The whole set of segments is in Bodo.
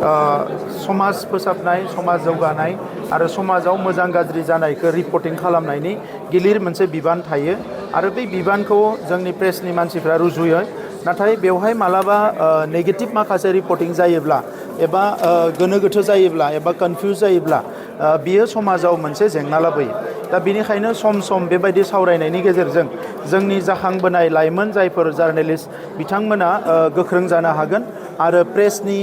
समाज फोसाबनाय समाज जौगानाय आरो समाजाव मोजां गाज्रि जानायखौ रिपर्टिं खालामनायनि गिलिर मोनसे बिबान थायो आरो बे बिबानखौ जोंनि प्रेसनि मानसिफ्रा रुजुयो नाथाय बेवहाय मालाबा नेगेटिभ माखासे रिपर्टिं जायोब्ला एबा गोनो गोथो जायोब्ला एबा कनफ्यूज जायोब्ला बियो समाजाव मोनसे जेंना लाबोयो दा बेनिखायनो सम सम बेबायदि सावरायनायनि गेजेरजों जोंनि जाखांबोनाय लाइमोन जायफोर जार्नेलिस्ट बिथांमोना गोख्रों जानो हागोन आरो प्रेसनि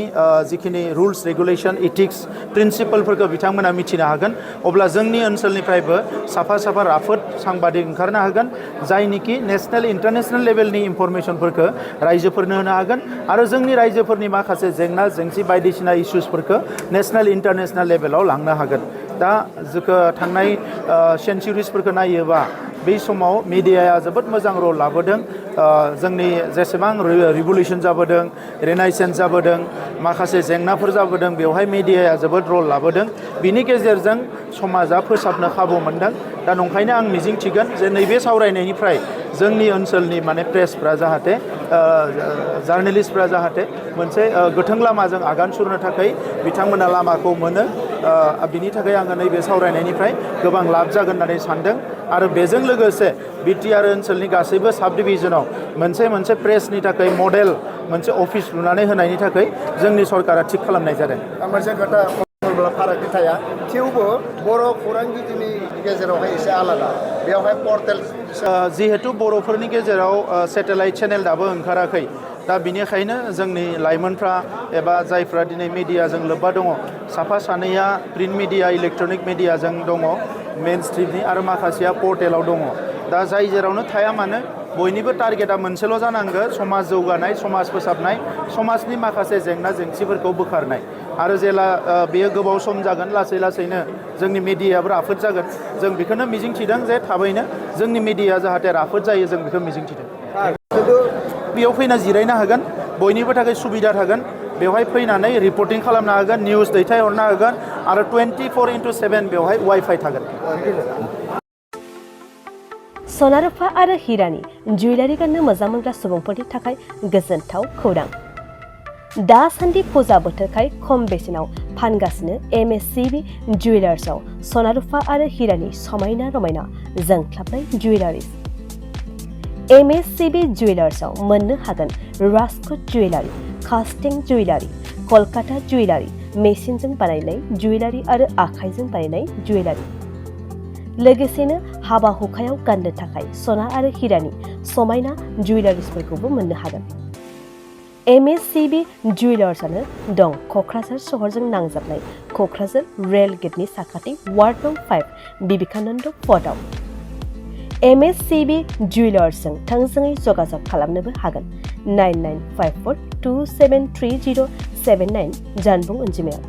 जिखिनि रुल्स रेगुलेशन इथिक्स प्रिन्सिपलफोरखौ बिथांमोना मिथिनो हागोन अब्ला जोंनि ओनसोलनिफ्रायबो साफा साफा राफोद सांबादिक ओंखारनो हागोन जायनिखि नेशनेल इन्टारनेशनेल लेभेलनि इनफरमेशनफोरखौ रायजोफोरनो होनो हागोन आरो जोंनि रायजोफोरनि माखासे जेंना जेंसि बायदिसिना इश्यूसफोरखौ नेशनेल इन्टारनेशनेल लेभेलाव लांनो हागोन दा जोङो थांनाय सेन्चुरिसफोरखौ नायोबा बै समाव मिडियाया जोबोद मोजां रल लाबोदों जोंनि जेसेबां रिभलिउसन जाबोदों रेनाइसेन्स जाबोदों माखासे जेंनाफोर जाबोदों बेवहाय मिडियाया जोबोद रल लाबोदों बिनि गेजेरजों समाजा फोसाबनो खाबु मोनदों दा नंखायनो आं मिजिंथिगोन जे नैबे सावरायनायनिफ्राय जोंनि ओनसोलनि माने प्रेसफ्रा जाहाथे जार्नेलिस्टफ्रा जाहाथे मोनसे गोथों लामाजों आगान सुरनो थाखाय बिथांमोना लामाखौ मोनो बिनि थाखाय आङो नैबे सावरायनायनिफ्राय गोबां लाब जागोन होननानै सानदों आरो बेजों लोगोसे बिटिआर ओनसोलनि गासैबो साब डिभिजनाव मोनसे प्रेसनि थाखाय मडेल मोनसे अफिस लुनानै होनायनि थाखाय जोंनि सरकारा थिग खालामनाय जादों मोनसे खोथा फारागथि थाया थेवबो बर' खौरांगिरिनि गेजेरावहाय एसे आलादा बेवहाय पर्टेल जिहेतु बर'फोरनि गेजेराव सेटेलाइट चेनेल दाबो ओंखाराखै दा बिनिखायनो जोंनि लाइमोनफ्रा एबा जायफ्रा दिनै मिडियाजों लोब्बा दङ साफा सानैया प्रिन्ट मिडिया इलेक्ट्रनिक मिडियाजों दङ मेन स्ट्रिमनि आरो माखासेया पर्टेलाव दङ दा जाय जेरावनो थाया मानो बयनिबो टारगेटआ मोनसेल' जानांगौ समाज जौगानाय समाज फोसाबनाय समाजनि माखासे जेंना जेंसिफोरखौ बोखारनाय आरो जेला बेयो गोबाव सम जागोन लासै लासैनो जोंनि मिडियायाबो राफोद जागोन जों बेखौनो मिजिंथिदों जे थाबैनो जोंनि मिडिया जाहाथे राफोद जायो जों बेखौ मिजिंथिदों बेयाव फैना जिरायनो हागोन बयनिबो थाखाय सुबिदा थागोन बेवहाय फैनानै रिपर्टिं खालामनो हागोन निउस दैथायहरनो हागोन आरो 24/7 बेवहाय वाइफाइ थागोन सना रुफा आरो हिरानि जुवेलारि गाननो मोजां मोनग्रा सुबुंफोरनि थाखाय गोजोनथाव खौरां दासान्दि फुजा बोथोरखाय खम बेसेनाव फानगासिनो MSCB जुवेलार्सआव सना रुफा आरो हिरानि समायना रमायना जोंख्लाबनाय जुवेलारिज MSCB जुवेलार्सआव मोननो हागोन राजकोट जुवेलारि कास्टिं जुवेलारि कलकाता जुवेलारि मेसिनजों बानायनाय जुवेलारि आरो आखाइजों बानायनाय जुवेलारि लोगोसेनो हाबा हुखायाव गाननो थाखाय सना आरो हिरानि समायना जुवेलारिसफोरखौबो मोननो हागोन MSCB जुवेलार्सआनो दं क'क्राझार सहरजों नांजाबनाय क'क्राझार रेल गेटनि साखाथि वार्ड नं 5 बिबेकानन्द फर्टआव MSCB जुवेलार्सजों थोंजोङै जगाजग खालामनोबो हागोन 9954273079 जानबुं अनजिमायाव